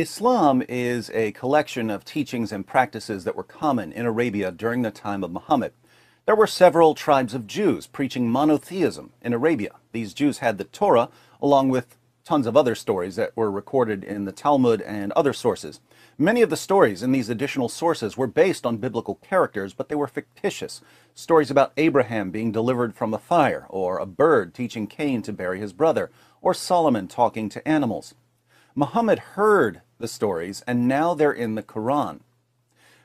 Islam is a collection of teachings and practices that were common in Arabia during the time of Muhammad. There were several tribes of Jews preaching monotheism in Arabia. These Jews had the Torah, along with tons of other stories that were recorded in the Talmud and other sources. Many of the stories in these additional sources were based on biblical characters, but they were fictitious. Stories about Abraham being delivered from a fire, or a bird teaching Cain to bury his brother, or Solomon talking to animals. Muhammad heard the stories, and now they're in the Quran.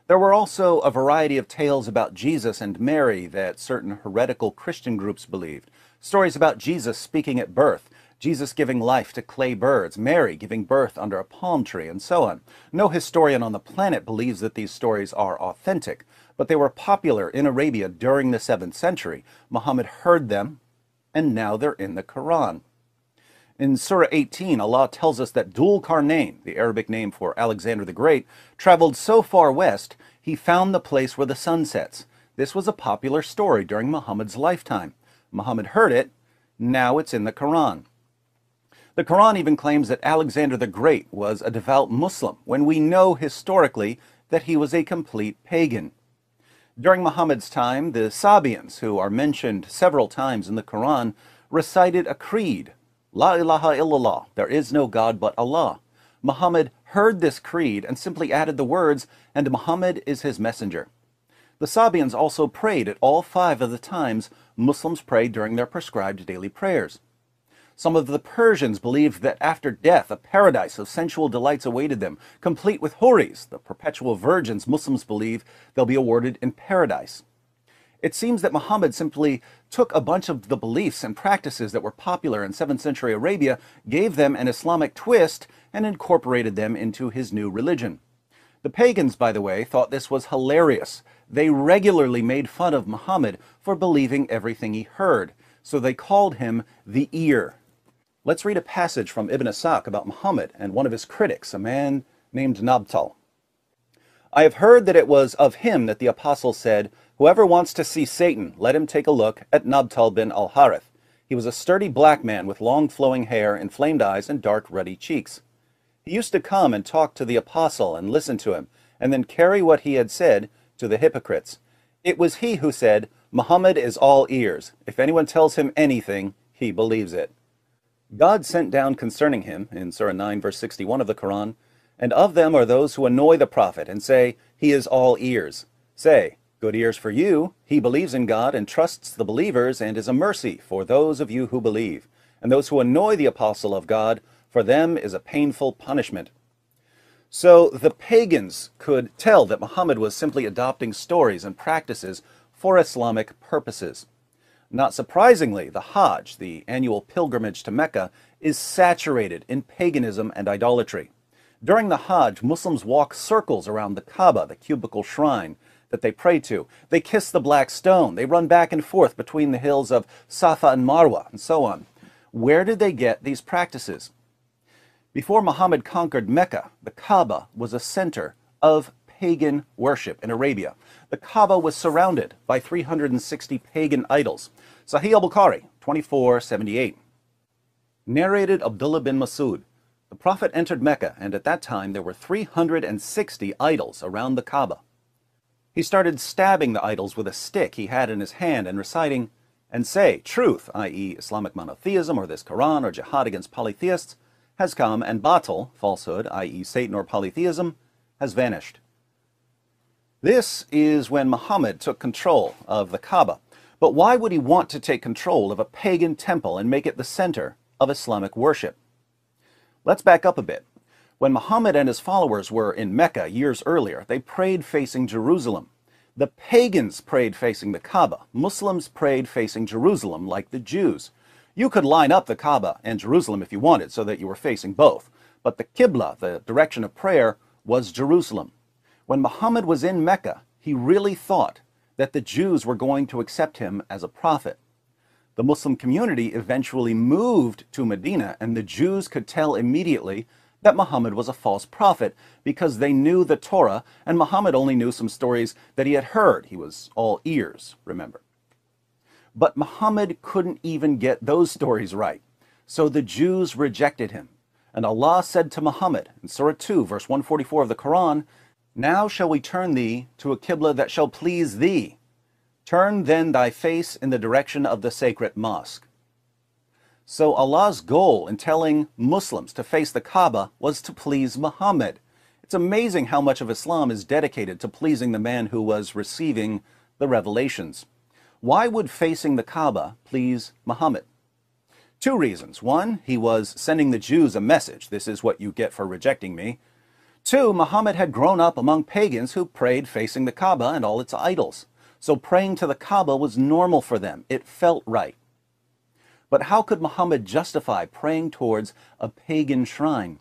There were also a variety of tales about Jesus and Mary that certain heretical Christian groups believed. Stories about Jesus speaking at birth, Jesus giving life to clay birds, Mary giving birth under a palm tree, and so on. No historian on the planet believes that these stories are authentic, but they were popular in Arabia during the 7th century. Muhammad heard them, and now they're in the Quran. In Surah 18, Allah tells us that Dhul Qarnayn, the Arabic name for Alexander the Great, traveled so far west, he found the place where the sun sets. This was a popular story during Muhammad's lifetime. Muhammad heard it, now it's in the Quran. The Quran even claims that Alexander the Great was a devout Muslim, when we know historically that he was a complete pagan. During Muhammad's time, the Sabians, who are mentioned several times in the Quran, recited a creed. La ilaha illallah, there is no God but Allah. Muhammad heard this creed and simply added the words, and Muhammad is his messenger. The Sabians also prayed at all 5 of the times Muslims prayed during their prescribed daily prayers. Some of the Persians believed that after death a paradise of sensual delights awaited them, complete with houris, the perpetual virgins Muslims believe they'll be awarded in paradise. It seems that Muhammad simply took a bunch of the beliefs and practices that were popular in 7th century Arabia, gave them an Islamic twist, and incorporated them into his new religion. The pagans, by the way, thought this was hilarious. They regularly made fun of Muhammad for believing everything he heard, so they called him the ear. Let's read a passage from Ibn Ishaq about Muhammad and one of his critics, a man named Nabtal. I have heard that it was of him that the apostle said, "Whoever wants to see Satan, let him take a look at Nabtal bin al-Harith. He was a sturdy black man with long flowing hair, inflamed eyes, and dark ruddy cheeks. He used to come and talk to the apostle and listen to him, and then carry what he had said to the hypocrites. It was he who said, 'Muhammad is all ears. If anyone tells him anything, he believes it.' God sent down concerning him, in Surah 9, verse 61 of the Quran, and of them are those who annoy the prophet and say, 'He is all ears.' Say, 'Good ears for you. He believes in God and trusts the believers and is a mercy for those of you who believe. And those who annoy the apostle of God, for them is a painful punishment.'" So the pagans could tell that Muhammad was simply adopting stories and practices for Islamic purposes. Not surprisingly, the Hajj, the annual pilgrimage to Mecca, is saturated in paganism and idolatry. During the Hajj, Muslims walk circles around the Kaaba, the cubical shrine that they pray to. They kiss the black stone. They run back and forth between the hills of Safa and Marwa, and so on. Where did they get these practices? Before Muhammad conquered Mecca, the Kaaba was a center of pagan worship in Arabia. The Kaaba was surrounded by 360 pagan idols. Sahih al-Bukhari, 2478. Narrated Abdullah bin Masud. The Prophet entered Mecca, and at that time there were 360 idols around the Kaaba. He started stabbing the idols with a stick he had in his hand and reciting, "And say, truth, i.e. Islamic monotheism or this Quran or jihad against polytheists, has come, and batil, falsehood, i.e. Satan or polytheism, has vanished." This is when Muhammad took control of the Kaaba. But why would he want to take control of a pagan temple and make it the center of Islamic worship? Let's back up a bit. When Muhammad and his followers were in Mecca years earlier, they prayed facing Jerusalem. The pagans prayed facing the Kaaba. Muslims prayed facing Jerusalem like the Jews. You could line up the Kaaba and Jerusalem if you wanted so that you were facing both. But the Qibla, the direction of prayer, was Jerusalem. When Muhammad was in Mecca, he really thought that the Jews were going to accept him as a prophet. The Muslim community eventually moved to Medina, and the Jews could tell immediately that Muhammad was a false prophet because they knew the Torah, and Muhammad only knew some stories that he had heard. He was all ears, remember. But Muhammad couldn't even get those stories right, so the Jews rejected him. And Allah said to Muhammad in Surah 2, verse 144 of the Quran, "Now shall we turn thee to a qibla that shall please thee. Turn then thy face in the direction of the sacred mosque." So Allah's goal in telling Muslims to face the Kaaba was to please Muhammad. It's amazing how much of Islam is dedicated to pleasing the man who was receiving the revelations. Why would facing the Kaaba please Muhammad? Two reasons. One, he was sending the Jews a message. This is what you get for rejecting me. Two, Muhammad had grown up among pagans who prayed facing the Kaaba and all its idols. So praying to the Kaaba was normal for them. It felt right. But how could Muhammad justify praying towards a pagan shrine?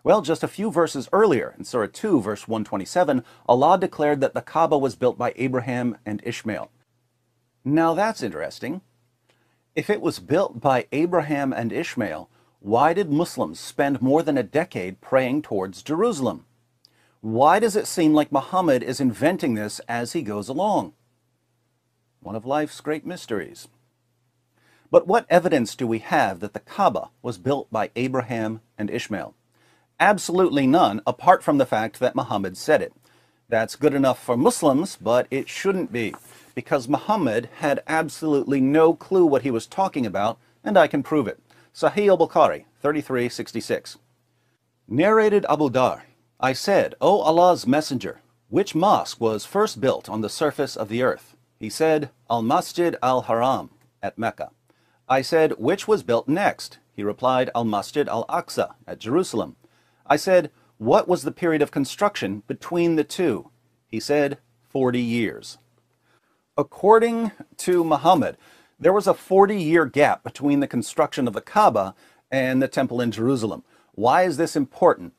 Well, just a few verses earlier, in Surah 2, verse 127, Allah declared that the Kaaba was built by Abraham and Ishmael. Now that's interesting. If it was built by Abraham and Ishmael, why did Muslims spend more than a decade praying towards Jerusalem? Why does it seem like Muhammad is inventing this as he goes along? One of life's great mysteries. But what evidence do we have that the Kaaba was built by Abraham and Ishmael? Absolutely none, apart from the fact that Muhammad said it. That's good enough for Muslims, but it shouldn't be, because Muhammad had absolutely no clue what he was talking about, and I can prove it. Sahih al-Bukhari, 3366. Narrated Abu Dar, I said, "O Allah's Messenger, which mosque was first built on the surface of the earth?" He said, "Al-Masjid al-Haram," at Mecca. I said, "Which was built next?" He replied, "Al-Masjid al-Aqsa," at Jerusalem. I said, "What was the period of construction between the two?" He said, 40 years. According to Muhammad, there was a 40-year gap between the construction of the Kaaba and the temple in Jerusalem. Why is this important?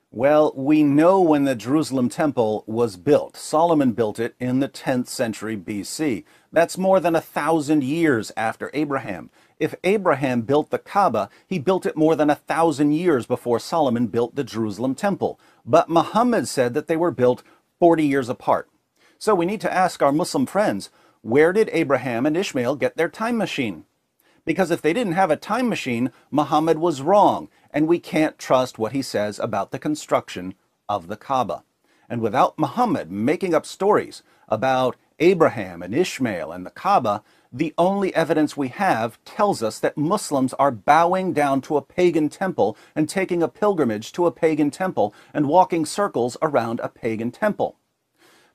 Well, we know when the Jerusalem temple was built. Solomon built it in the 10th century BC. That's more than 1,000 years after Abraham. If Abraham built the Kaaba, he built it more than 1,000 years before Solomon built the Jerusalem temple. But Muhammad said that they were built 40 years apart. So we need to ask our Muslim friends, where did Abraham and Ishmael get their time machine? Because if they didn't have a time machine, Muhammad was wrong, and we can't trust what he says about the construction of the Kaaba. And without Muhammad making up stories about Abraham and Ishmael and the Kaaba, the only evidence we have tells us that Muslims are bowing down to a pagan temple and taking a pilgrimage to a pagan temple and walking circles around a pagan temple.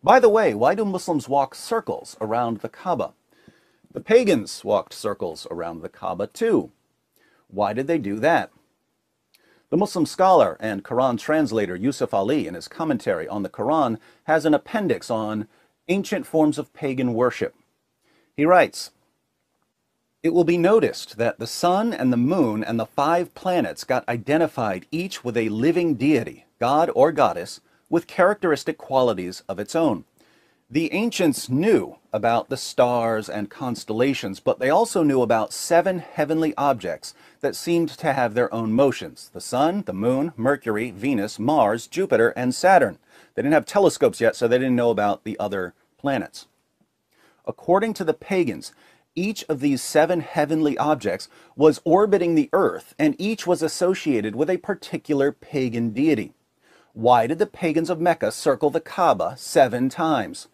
By the way, why do Muslims walk circles around the Kaaba? The pagans walked circles around the Kaaba too. Why did they do that? The Muslim scholar and Quran translator Yusuf Ali, in his commentary on the Quran, has an appendix on ancient forms of pagan worship. He writes, "It will be noticed that the sun and the moon and the 5 planets got identified each with a living deity, god or goddess, with characteristic qualities of its own. The ancients knew about the stars and constellations, but they also knew about 7 heavenly objects that seemed to have their own motions: the sun, the moon, Mercury, Venus, Mars, Jupiter, and Saturn. They didn't have telescopes yet, so they didn't know about the other planets. According to the pagans, each of these 7 heavenly objects was orbiting the earth, and each was associated with a particular pagan deity. Why did the pagans of Mecca circle the Kaaba 7 times?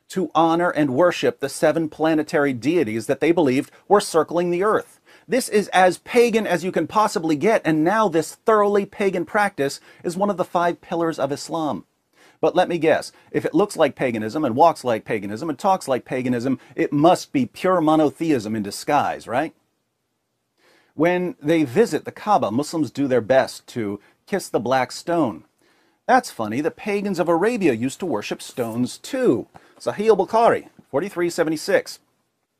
To honor and worship the 7 planetary deities that they believed were circling the earth. This is as pagan as you can possibly get, and now this thoroughly pagan practice is one of the 5 pillars of Islam. But let me guess, if it looks like paganism and walks like paganism and talks like paganism, it must be pure monotheism in disguise, right? When they visit the Kaaba, Muslims do their best to kiss the black stone. That's funny, the pagans of Arabia used to worship stones too. Sahih al-Bukhari, 4376.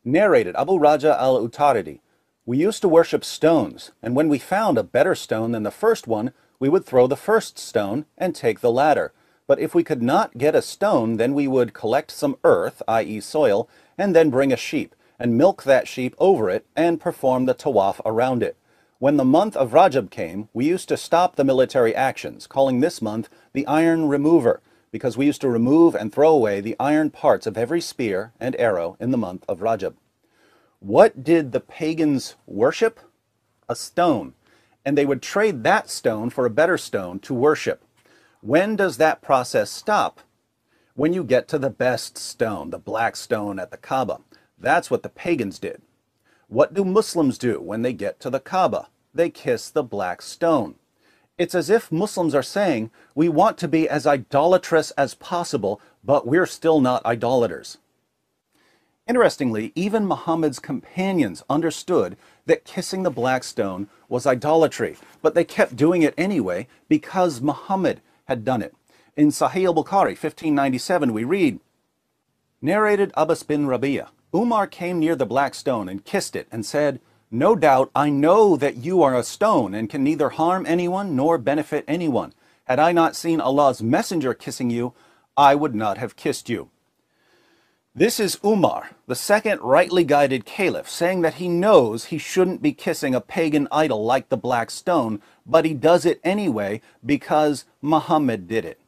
Narrated Abu Raja al-Utaridi, "We used to worship stones, and when we found a better stone than the first one, we would throw the first stone and take the latter. But if we could not get a stone, then we would collect some earth, i.e. soil, and then bring a sheep, and milk that sheep over it, and perform the tawaf around it. When the month of Rajab came, we used to stop the military actions, calling this month the Iron Remover, because we used to remove and throw away the iron parts of every spear and arrow in the month of Rajab." What did the pagans worship? A stone. and they would trade that stone for a better stone to worship. When does that process stop? When you get to the best stone, the black stone at the Kaaba. That's what the pagans did. What do Muslims do when they get to the Kaaba? They kiss the black stone. It's as if Muslims are saying, we want to be as idolatrous as possible, but we're still not idolaters. Interestingly, even Muhammad's companions understood that kissing the black stone was idolatry, but they kept doing it anyway because Muhammad had done it. In Sahih al-Bukhari 1597 we read, narrated Abbas bin Rabi'ah, Umar came near the black stone and kissed it and said, no doubt I know that you are a stone and can neither harm anyone nor benefit anyone. Had I not seen Allah's messenger kissing you, I would not have kissed you. This is Umar, the second rightly guided caliph, saying that he knows he shouldn't be kissing a pagan idol like the black stone, but he does it anyway because Muhammad did it.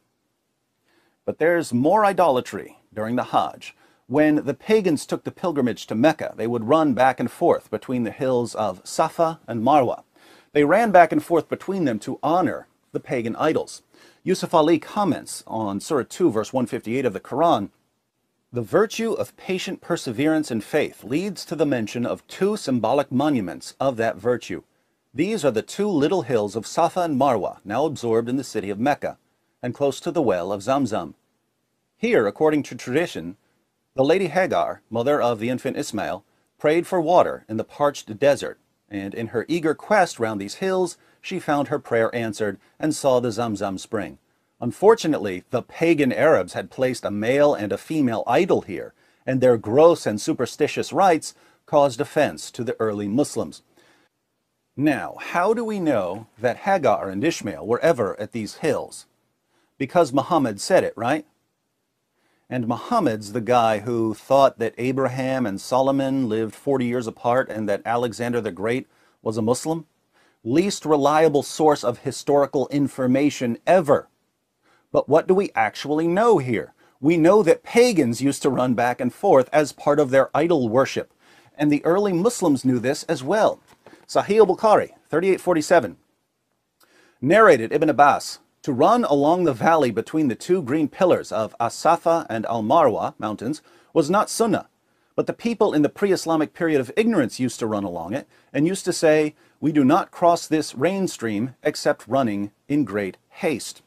But there's more idolatry during the Hajj. When the pagans took the pilgrimage to Mecca, they would run back and forth between the hills of Safa and Marwa. They ran back and forth between them to honor the pagan idols. Yusuf Ali comments on Surah 2, verse 158 of the Quran, the virtue of patient perseverance and faith leads to the mention of two symbolic monuments of that virtue. These are the two little hills of Safa and Marwa, now absorbed in the city of Mecca, and close to the well of Zamzam. Here, according to tradition, the lady Hagar, mother of the infant Ismail, prayed for water in the parched desert, and in her eager quest round these hills, she found her prayer answered and saw the Zamzam spring. Unfortunately, the pagan Arabs had placed a male and a female idol here, and their gross and superstitious rites caused offense to the early Muslims. Now, how do we know that Hagar and Ishmael were ever at these hills? Because Muhammad said it, right? And Muhammad's the guy who thought that Abraham and Solomon lived 40 years apart and that Alexander the Great was a Muslim? Least reliable source of historical information ever. But what do we actually know here? We know that pagans used to run back and forth as part of their idol worship, and the early Muslims knew this as well. Sahih al-Bukhari 3847 narrated Ibn Abbas, to run along the valley between the two green pillars of As-Safa and Al-Marwa mountains was not sunnah, but the people in the pre-Islamic period of ignorance used to run along it and used to say, we do not cross this rain stream except running in great haste.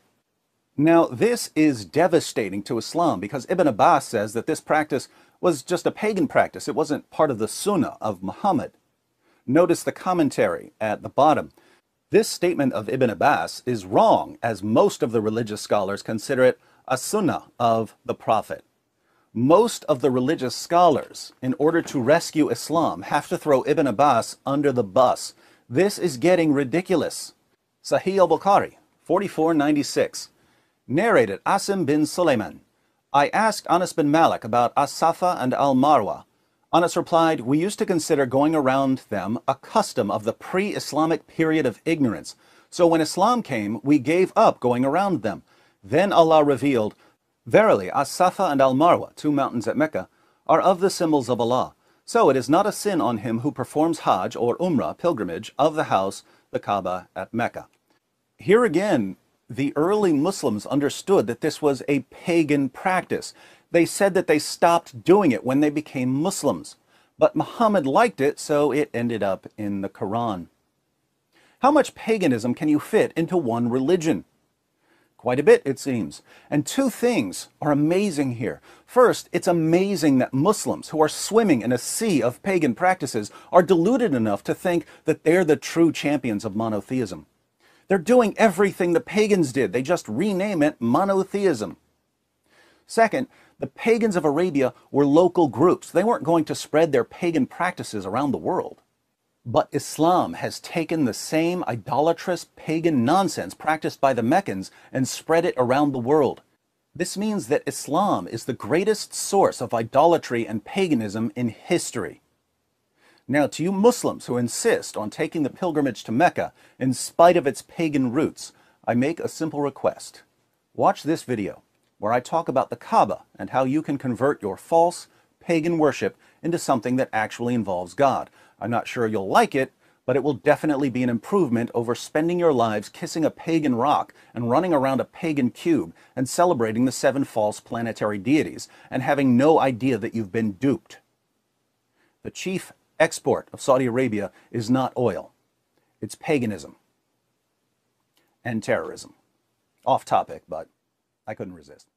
Now, this is devastating to Islam because Ibn Abbas says that this practice was just a pagan practice. It wasn't part of the sunnah of Muhammad. Notice the commentary at the bottom. This statement of Ibn Abbas is wrong, as most of the religious scholars consider it a sunnah of the Prophet. Most of the religious scholars, in order to rescue Islam, have to throw Ibn Abbas under the bus. This is getting ridiculous. Sahih al-Bukhari 4496 narrated Asim bin Sulaiman, I asked Anas bin Malik about As-Safa and Al-Marwa. Anas replied, we used to consider going around them a custom of the pre-Islamic period of ignorance. So when Islam came, we gave up going around them. Then Allah revealed, verily, As-Safa and Al-Marwa, two mountains at Mecca, are of the symbols of Allah. So it is not a sin on him who performs Hajj or Umrah pilgrimage of the house, the Kaaba at Mecca. Here again, the early Muslims understood that this was a pagan practice. They said that they stopped doing it when they became Muslims. But Muhammad liked it, so it ended up in the Quran. How much paganism can you fit into one religion? Quite a bit, it seems. And two things are amazing here. First, it's amazing that Muslims, who are swimming in a sea of pagan practices, are deluded enough to think that they're the true champions of monotheism. They're doing everything the pagans did. They just rename it monotheism. Second, the pagans of Arabia were local groups. They weren't going to spread their pagan practices around the world. But Islam has taken the same idolatrous pagan nonsense practiced by the Meccans and spread it around the world. This means that Islam is the greatest source of idolatry and paganism in history. Now, to you Muslims who insist on taking the pilgrimage to Mecca in spite of its pagan roots, I make a simple request. Watch this video, where I talk about the Kaaba and how you can convert your false pagan worship into something that actually involves God. I'm not sure you'll like it, but it will definitely be an improvement over spending your lives kissing a pagan rock and running around a pagan cube and celebrating the 7 false planetary deities and having no idea that you've been duped. The chief export of Saudi Arabia is not oil. It's paganism and terrorism. Off topic, but I couldn't resist.